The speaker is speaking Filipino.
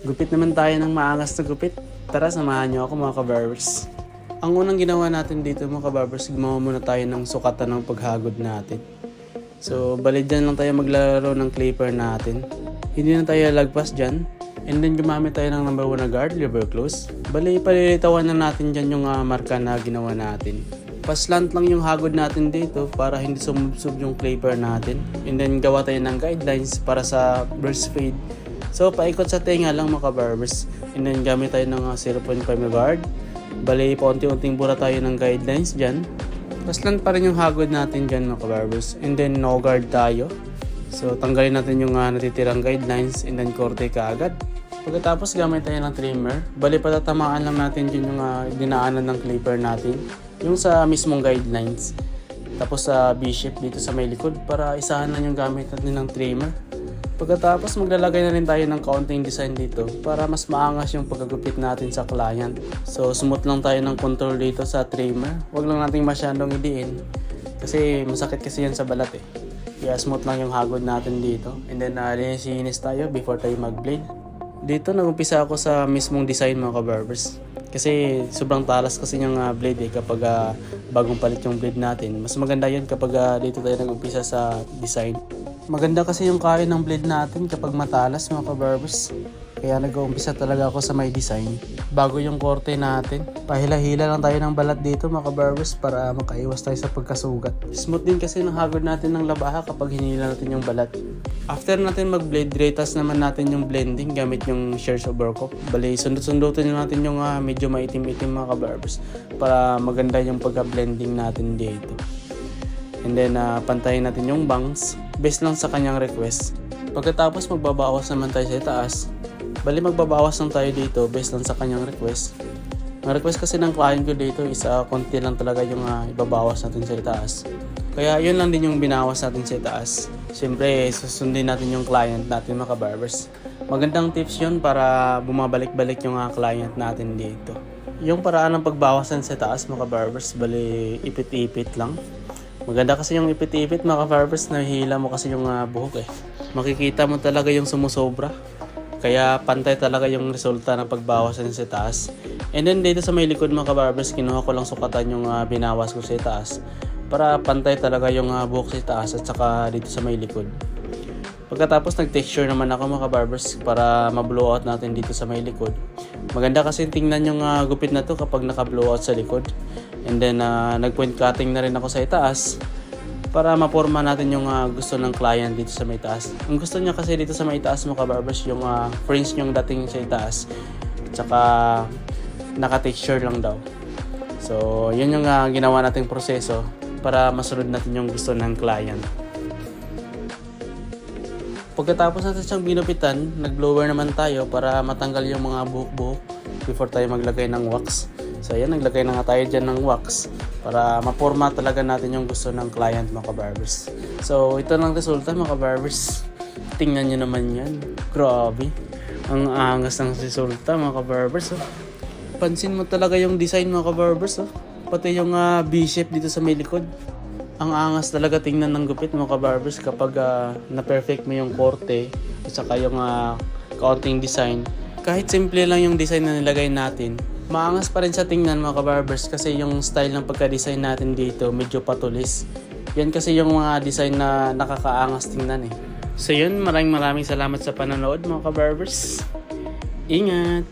Gupit naman tayo ng maangas na gupit. Tara, samahan niyo ako mga kabarbers. Ang unang ginawa natin dito mga kabarbers, gumawa muna tayo ng sukatan ng paghagod natin. So, bali dyan lang tayo maglalaro ng clipper natin. Hindi na tayo lagpas dyan. And then gumamit tayo ng number 1 na guard, lever close. Bali, palilitawan na natin dyan yung marka na ginawa natin. Paslant lang yung hagod natin dito para hindi sumubsob yung clipper natin. And then gawa tayo ng guidelines para sa burst fade. So, paikot sa tenga lang mga kabarbers. And then gamit tayo ng 0.5 guard. Bali, paunti-unting bura tayo ng guidelines dyan. Paslant pa rin yung hagod natin dyan mga kabarbers. And then no guard tayo. So, tanggalin natin yung natitirang guidelines and then korte ka agad. Pagkatapos gamit tayo ng trimmer. Bali, patatamaan lang natin dyan yung dinaanan ng clipper natin. Yung sa mismong guidelines. Tapos sa B-shape dito sa may likod para isahan lang yung gamit natin ng trimmer. Pagkatapos maglalagay na rin tayo ng kaunting design dito para mas maangas yung pagkagupit natin sa client. So smooth lang tayo ng control dito sa trimmer. Huwag lang natin masyadong idiin kasi masakit kasi yan sa balat eh. Kaya smooth lang yung hagod natin dito. And then linis tayo before tayo mag-blade. Dito nag-umpisa ako sa mismong design mga kabarbers. Kasi sobrang talas kasi yung blade eh kapag bagong palit yung blade natin. Mas maganda yun kapag dito tayo nag-umpisa sa design. Maganda kasi yung kain ng blade natin kapag matalas mga kabarbers. Kaya nag-uumpisa talaga ako sa may design. Bago yung korte natin. Pahila-hila lang tayo ng balat dito mga kabarbers para makaiwas tayo sa pagkasugat. Smooth din kasi ng hagod natin ng labaha kapag hinila natin yung balat. After natin mag-blade, retas naman natin yung blending gamit yung shears overcoat. Bali, sundot-sundutin natin yung medyo maitim-itim mga kabarbers para maganda yung pagka-blending natin dito. And then pantayin natin yung bangs based lang sa kanyang request. Pagkatapos magbabawas naman tayo sa itaas. Bali magbabawas lang tayo dito based lang sa kanyang request. Ang request kasi ng client ko dito is konti lang talaga yung ibabawas natin sa itaas. Kaya yun lang din yung binawas natin sa itaas. Siyempre susundin natin yung client natin mga kabarbers. Magandang tips yun para bumabalik-balik yung client natin dito. Yung paraan ng pagbawasan sa itaas mga kabarbers, bali ipit-ipit lang. Maganda kasi yung ipit-ipit mga kabarbers, nahihila mo kasi yung buhok eh. Makikita mo talaga yung sumusobra. Kaya pantay talaga yung resulta ng pagbawasan sa taas. And then dito sa may likod mga kabarbers, kinuha ko lang sukatan yung binawas ko sa taas. Para pantay talaga yung buhok sa taas at saka dito sa may likod. Pagkatapos nag-texture naman ako mga kabarbers para ma-blowout natin dito sa may likod. Maganda kasi tingnan yung gupit na to kapag naka-blowout sa likod. And then nag-point cutting na rin ako sa itaas para maporma natin yung gusto ng client dito sa may taas. Ang gusto niya kasi dito sa may taas mga kabarbers yung fringe yung dating sa itaas. Tsaka naka-texture lang daw. So yun yung ginawa nating proseso para masunod natin yung gusto ng client. Pagkatapos natin siyang binupitan, nag-blower naman tayo para matanggal yung mga buhok-buhok before tayo maglagay ng wax. So ayan, naglagay na nga tayo dyan ng wax para maporma talaga natin yung gusto ng client mga kabarbers. So ito lang resulta mga kabarbers. Tingnan nyo naman yan. Grabe. Ang angas ng resulta mga kabarbers. Oh. Pansin mo talaga yung design mga kabarbers. Oh. Pati yung B-shape dito sa may likod. Ang angas talaga tingnan ng gupit mga kabarbers kapag na-perfect mo yung korte at saka yung kaunting design. Kahit simple lang yung design na nilagay natin, maangas pa rin sa tingnan mga kabarbers kasi yung style ng pagka-design natin dito medyo patulis. Yan kasi yung mga design na nakakaangas tingnan eh. So yun, maraming salamat sa panonood mga kabarbers. Ingat!